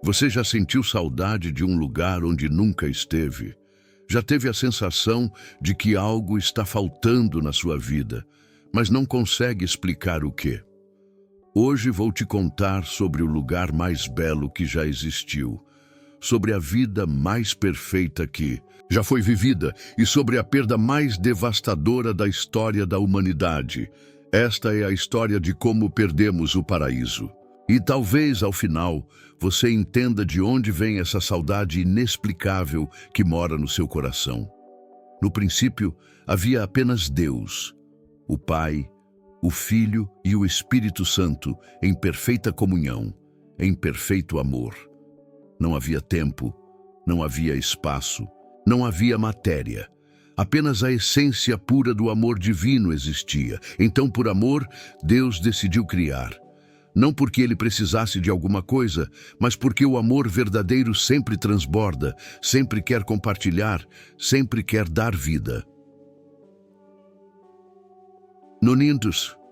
Você já sentiu saudade de um lugar onde nunca esteve? Já teve a sensação de que algo está faltando na sua vida, mas não consegue explicar o quê? Hoje vou te contar sobre o lugar mais belo que já existiu, sobre a vida mais perfeita que já foi vivida e sobre a perda mais devastadora da história da humanidade. Esta é a história de como perdemos o paraíso. E talvez, ao final, você entenda de onde vem essa saudade inexplicável que mora no seu coração. No princípio, havia apenas Deus, o Pai, o Filho e o Espírito Santo em perfeita comunhão, em perfeito amor. Não havia tempo, não havia espaço, não havia matéria. Apenas a essência pura do amor divino existia. Então, por amor, Deus decidiu criar. Não porque ele precisasse de alguma coisa, mas porque o amor verdadeiro sempre transborda, sempre quer compartilhar, sempre quer dar vida. No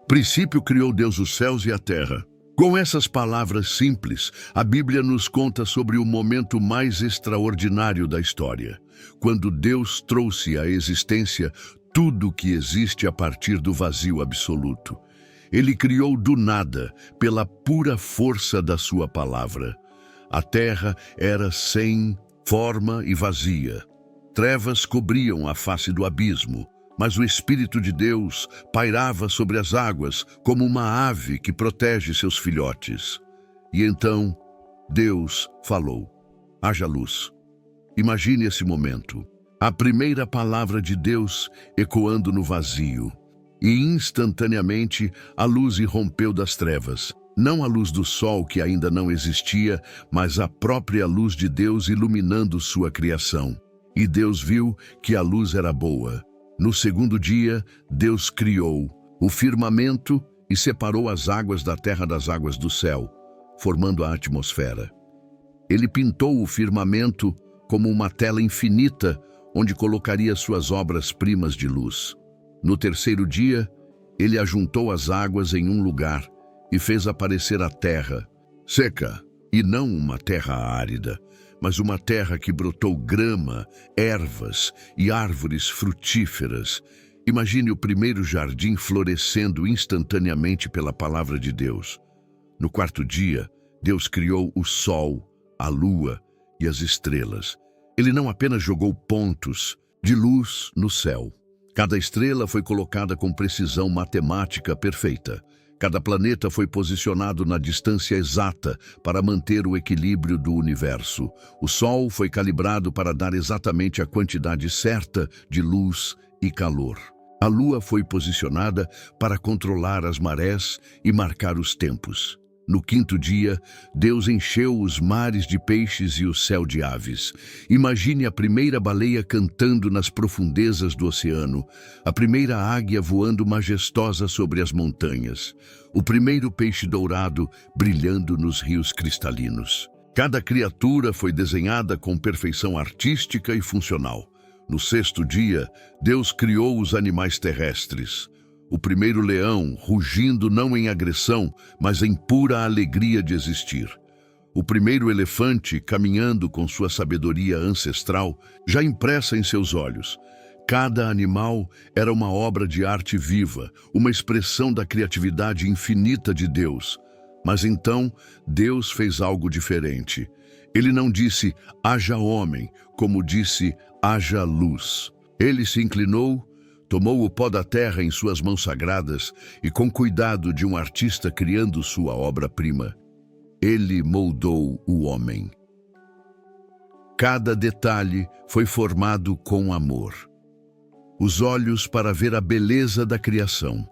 princípio criou Deus os céus e a terra. Com essas palavras simples, a Bíblia nos conta sobre o momento mais extraordinário da história, quando Deus trouxe à existência tudo o que existe a partir do vazio absoluto. Ele criou do nada, pela pura força da sua palavra. A terra era sem forma e vazia. Trevas cobriam a face do abismo, mas o Espírito de Deus pairava sobre as águas como uma ave que protege seus filhotes. E então, Deus falou: haja luz. Imagine esse momento. A primeira palavra de Deus ecoando no vazio. E instantaneamente a luz irrompeu das trevas. Não a luz do sol que ainda não existia, mas a própria luz de Deus iluminando sua criação. E Deus viu que a luz era boa. No segundo dia, Deus criou o firmamento e separou as águas da terra das águas do céu, formando a atmosfera. Ele pintou o firmamento como uma tela infinita, onde colocaria suas obras-primas de luz. No terceiro dia, ele ajuntou as águas em um lugar e fez aparecer a terra, seca, e não uma terra árida, mas uma terra que brotou grama, ervas e árvores frutíferas. Imagine o primeiro jardim florescendo instantaneamente pela palavra de Deus. No quarto dia, Deus criou o sol, a lua e as estrelas. Ele não apenas jogou pontos de luz no céu. Cada estrela foi colocada com precisão matemática perfeita. Cada planeta foi posicionado na distância exata para manter o equilíbrio do universo. O Sol foi calibrado para dar exatamente a quantidade certa de luz e calor. A Lua foi posicionada para controlar as marés e marcar os tempos. No quinto dia, Deus encheu os mares de peixes e o céu de aves. Imagine a primeira baleia cantando nas profundezas do oceano, a primeira águia voando majestosa sobre as montanhas, o primeiro peixe dourado brilhando nos rios cristalinos. Cada criatura foi desenhada com perfeição artística e funcional. No sexto dia, Deus criou os animais terrestres. O primeiro leão, rugindo não em agressão, mas em pura alegria de existir. O primeiro elefante, caminhando com sua sabedoria ancestral, já impressa em seus olhos. Cada animal era uma obra de arte viva, uma expressão da criatividade infinita de Deus. Mas então, Deus fez algo diferente. Ele não disse, haja homem, como disse, haja luz. Ele se inclinou, tomou o pó da terra em suas mãos sagradas e, com cuidado de um artista criando sua obra-prima, ele moldou o homem. Cada detalhe foi formado com amor. Os olhos para ver a beleza da criação.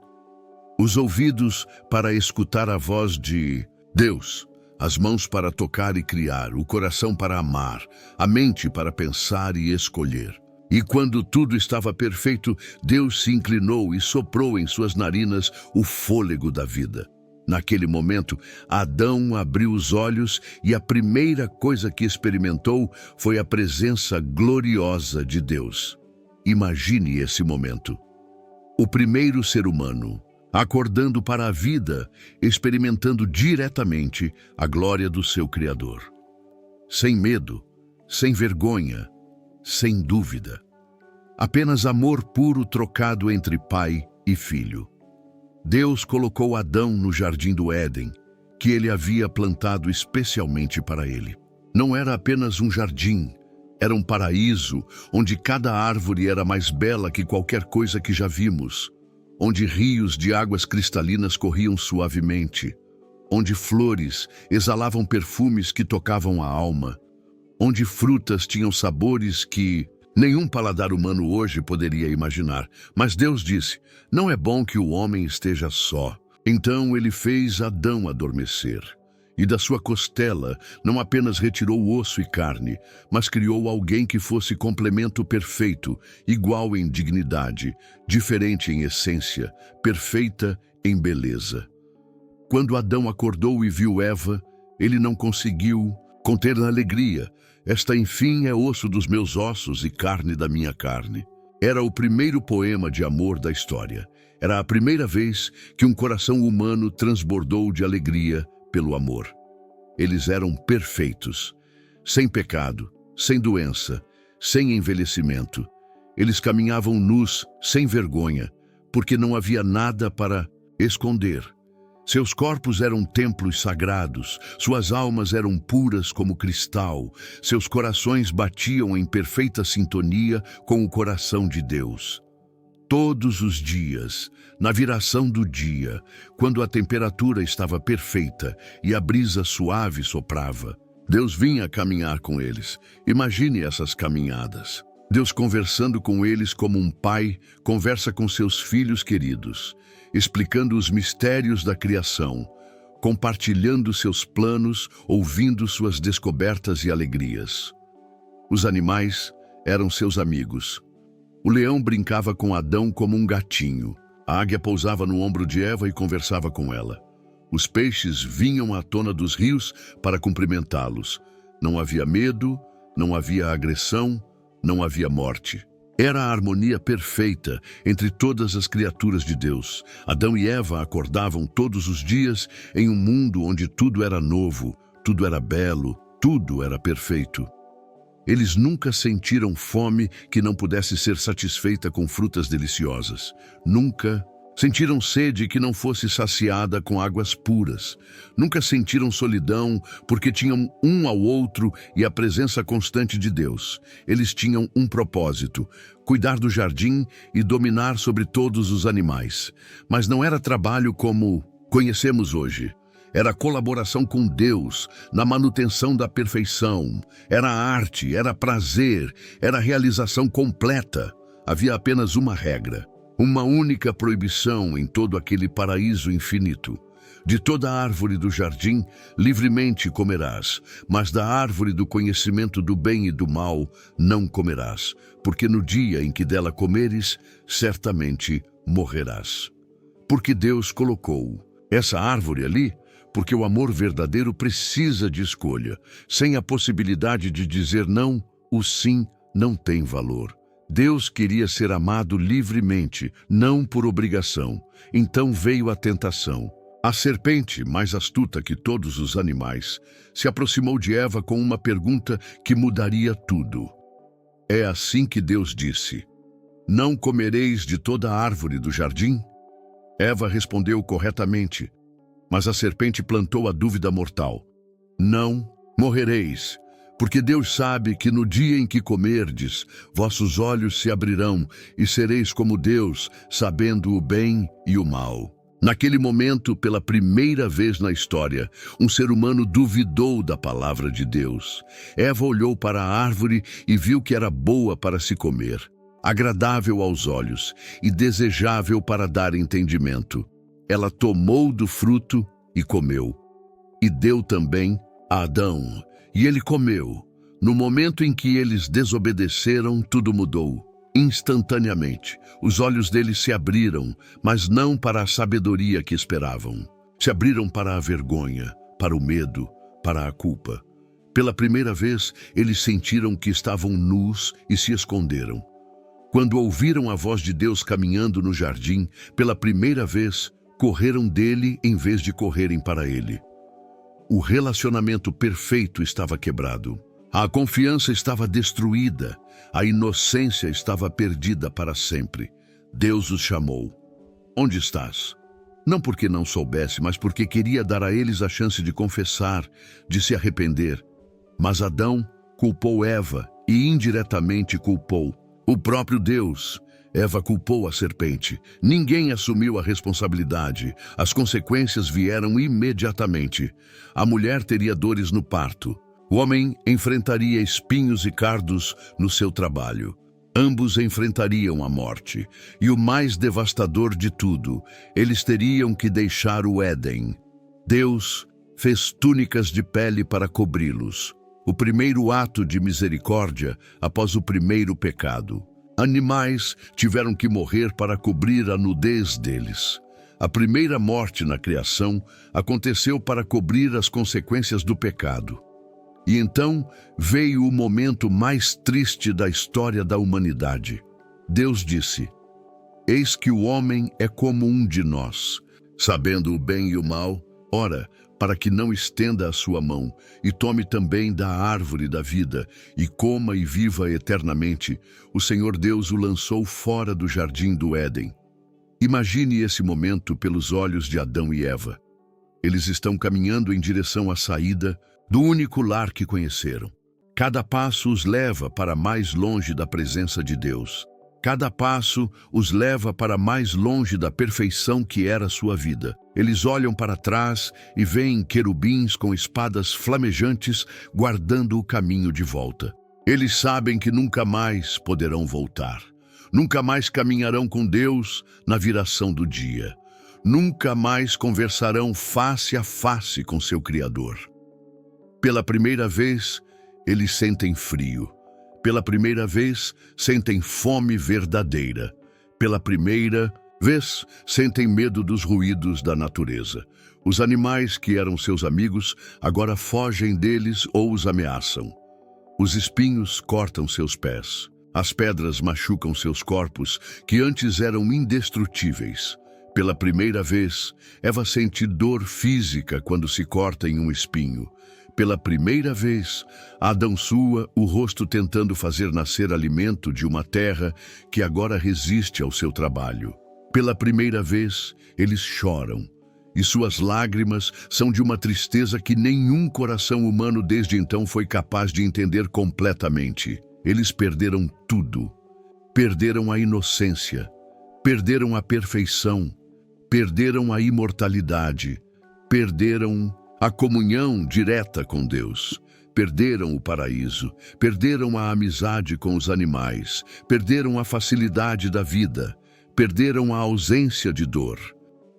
Os ouvidos para escutar a voz de Deus. As mãos para tocar e criar, o coração para amar, a mente para pensar e escolher. E quando tudo estava perfeito, Deus se inclinou e soprou em suas narinas o fôlego da vida. Naquele momento, Adão abriu os olhos e a primeira coisa que experimentou foi a presença gloriosa de Deus. Imagine esse momento. O primeiro ser humano, acordando para a vida, experimentando diretamente a glória do seu Criador. sem medo, sem vergonha, sem dúvida. Apenas amor puro trocado entre pai e filho. Deus colocou Adão no jardim do Éden, que ele havia plantado especialmente para ele. Não era apenas um jardim, era um paraíso onde cada árvore era mais bela que qualquer coisa que já vimos, onde rios de águas cristalinas corriam suavemente, onde flores exalavam perfumes que tocavam a alma, onde frutas tinham sabores que nenhum paladar humano hoje poderia imaginar. Mas Deus disse: não é bom que o homem esteja só. Então ele fez Adão adormecer. E da sua costela não apenas retirou osso e carne, mas criou alguém que fosse complemento perfeito, igual em dignidade, diferente em essência, perfeita em beleza. Quando Adão acordou e viu Eva, ele não conseguiu conter a alegria. Esta, enfim, é osso dos meus ossos e carne da minha carne. Era o primeiro poema de amor da história. Era a primeira vez que um coração humano transbordou de alegria pelo amor. Eles eram perfeitos, sem pecado, sem doença, sem envelhecimento. Eles caminhavam nus, sem vergonha, porque não havia nada para esconder. Seus corpos eram templos sagrados, suas almas eram puras como cristal, seus corações batiam em perfeita sintonia com o coração de Deus. Todos os dias, na viração do dia, quando a temperatura estava perfeita e a brisa suave soprava, Deus vinha caminhar com eles. Imagine essas caminhadas. Deus conversando com eles como um pai conversa com seus filhos queridos, explicando os mistérios da criação, compartilhando seus planos, ouvindo suas descobertas e alegrias. Os animais eram seus amigos. O leão brincava com Adão como um gatinho. A águia pousava no ombro de Eva e conversava com ela. Os peixes vinham à tona dos rios para cumprimentá-los. Não havia medo, não havia agressão, não havia morte. Era a harmonia perfeita entre todas as criaturas de Deus. Adão e Eva acordavam todos os dias em um mundo onde tudo era novo, tudo era belo, tudo era perfeito. Eles nunca sentiram fome que não pudesse ser satisfeita com frutas deliciosas. Nunca sentiram sede que não fosse saciada com águas puras. Nunca sentiram solidão porque tinham um ao outro e a presença constante de Deus. Eles tinham um propósito: cuidar do jardim e dominar sobre todos os animais. Mas não era trabalho como conhecemos hoje. Era colaboração com Deus na manutenção da perfeição. Era arte, era prazer, era realização completa. Havia apenas uma regra, uma única proibição em todo aquele paraíso infinito. De toda árvore do jardim livremente comerás, mas da árvore do conhecimento do bem e do mal não comerás, porque no dia em que dela comeres, certamente morrerás. Porque Deus colocou essa árvore ali, porque o amor verdadeiro precisa de escolha. Sem a possibilidade de dizer não, o sim não tem valor. Deus queria ser amado livremente, não por obrigação. Então veio a tentação. A serpente, mais astuta que todos os animais, se aproximou de Eva com uma pergunta que mudaria tudo. É assim que Deus disse: não comereis de toda a árvore do jardim? Eva respondeu corretamente. Mas a serpente plantou a dúvida mortal: não morrereis, porque Deus sabe que no dia em que comerdes, vossos olhos se abrirão e sereis como Deus, sabendo o bem e o mal. Naquele momento, pela primeira vez na história, um ser humano duvidou da palavra de Deus. Eva olhou para a árvore e viu que era boa para se comer, agradável aos olhos e desejável para dar entendimento. Ela tomou do fruto e comeu. E deu também a Adão, e ele comeu. No momento em que eles desobedeceram, tudo mudou. Instantaneamente, os olhos deles se abriram, mas não para a sabedoria que esperavam. Se abriram para a vergonha, para o medo, para a culpa. Pela primeira vez, eles sentiram que estavam nus e se esconderam. Quando ouviram a voz de Deus caminhando no jardim, pela primeira vez, correram dele em vez de correrem para ele. O relacionamento perfeito estava quebrado. A confiança estava destruída. A inocência estava perdida para sempre. Deus os chamou. Onde estás? Não porque não soubesse, mas porque queria dar a eles a chance de confessar, de se arrepender. Mas Adão culpou Eva e indiretamente culpou o próprio Deus. Eva culpou a serpente. Ninguém assumiu a responsabilidade. As consequências vieram imediatamente. A mulher teria dores no parto. O homem enfrentaria espinhos e cardos no seu trabalho. Ambos enfrentariam a morte. E o mais devastador de tudo, eles teriam que deixar o Éden. Deus fez túnicas de pele para cobri-los. O primeiro ato de misericórdia após o primeiro pecado. Animais tiveram que morrer para cobrir a nudez deles. A primeira morte na criação aconteceu para cobrir as consequências do pecado. E então veio o momento mais triste da história da humanidade. Deus disse: "Eis que o homem é como um de nós, sabendo o bem e o mal. Ora, para que não estenda a sua mão, e tome também da árvore da vida, e coma e viva eternamente, o Senhor Deus o lançou fora do jardim do Éden." Imagine esse momento pelos olhos de Adão e Eva. Eles estão caminhando em direção à saída do único lar que conheceram. Cada passo os leva para mais longe da presença de Deus. Cada passo os leva para mais longe da perfeição que era sua vida. Eles olham para trás e veem querubins com espadas flamejantes guardando o caminho de volta. Eles sabem que nunca mais poderão voltar. Nunca mais caminharão com Deus na viração do dia. Nunca mais conversarão face a face com seu Criador. Pela primeira vez, eles sentem frio. Pela primeira vez, sentem fome verdadeira. Pela primeira vez, sentem medo dos ruídos da natureza. Os animais que eram seus amigos agora fogem deles ou os ameaçam. Os espinhos cortam seus pés. As pedras machucam seus corpos, que antes eram indestrutíveis. Pela primeira vez, Eva sente dor física quando se corta em um espinho. Pela primeira vez, Adão sua o rosto tentando fazer nascer alimento de uma terra que agora resiste ao seu trabalho. Pela primeira vez, eles choram, e suas lágrimas são de uma tristeza que nenhum coração humano desde então foi capaz de entender completamente. Eles perderam tudo. Perderam a inocência, perderam a perfeição, perderam a imortalidade, perderam a comunhão direta com Deus. Perderam o paraíso, perderam a amizade com os animais, perderam a facilidade da vida, perderam a ausência de dor.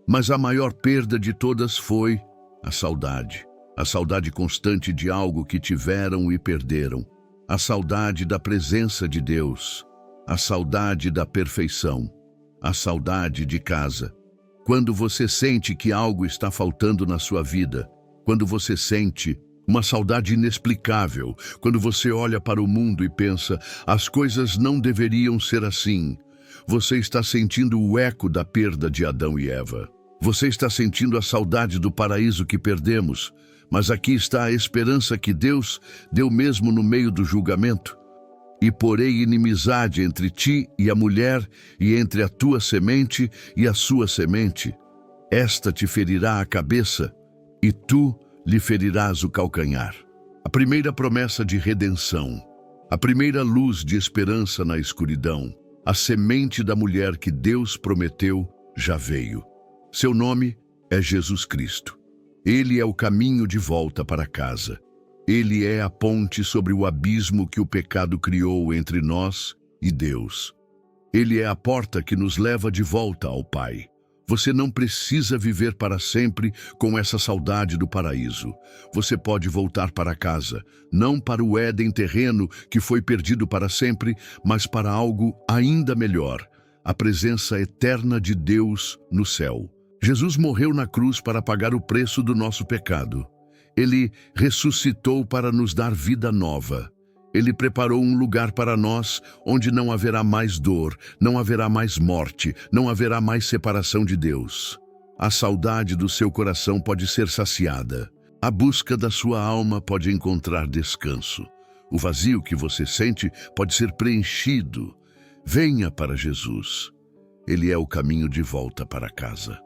Mas a maior perda de todas foi a saudade constante de algo que tiveram e perderam, a saudade da presença de Deus, a saudade da perfeição, a saudade de casa. Quando você sente que algo está faltando na sua vida, quando você sente uma saudade inexplicável, quando você olha para o mundo e pensa, as coisas não deveriam ser assim, você está sentindo o eco da perda de Adão e Eva. Você está sentindo a saudade do paraíso que perdemos, mas aqui está a esperança que Deus deu mesmo no meio do julgamento. E porei inimizade entre ti e a mulher, e entre a tua semente e a sua semente. Esta te ferirá a cabeça, e tu lhe ferirás o calcanhar. A primeira promessa de redenção, a primeira luz de esperança na escuridão, a semente da mulher que Deus prometeu já veio. Seu nome é Jesus Cristo. Ele é o caminho de volta para casa. Ele é a ponte sobre o abismo que o pecado criou entre nós e Deus. Ele é a porta que nos leva de volta ao Pai. Você não precisa viver para sempre com essa saudade do paraíso. Você pode voltar para casa, não para o Éden terreno que foi perdido para sempre, mas para algo ainda melhor, a presença eterna de Deus no céu. Jesus morreu na cruz para pagar o preço do nosso pecado. Ele ressuscitou para nos dar vida nova. Ele preparou um lugar para nós onde não haverá mais dor, não haverá mais morte, não haverá mais separação de Deus. A saudade do seu coração pode ser saciada. A busca da sua alma pode encontrar descanso. O vazio que você sente pode ser preenchido. Venha para Jesus. Ele é o caminho de volta para casa.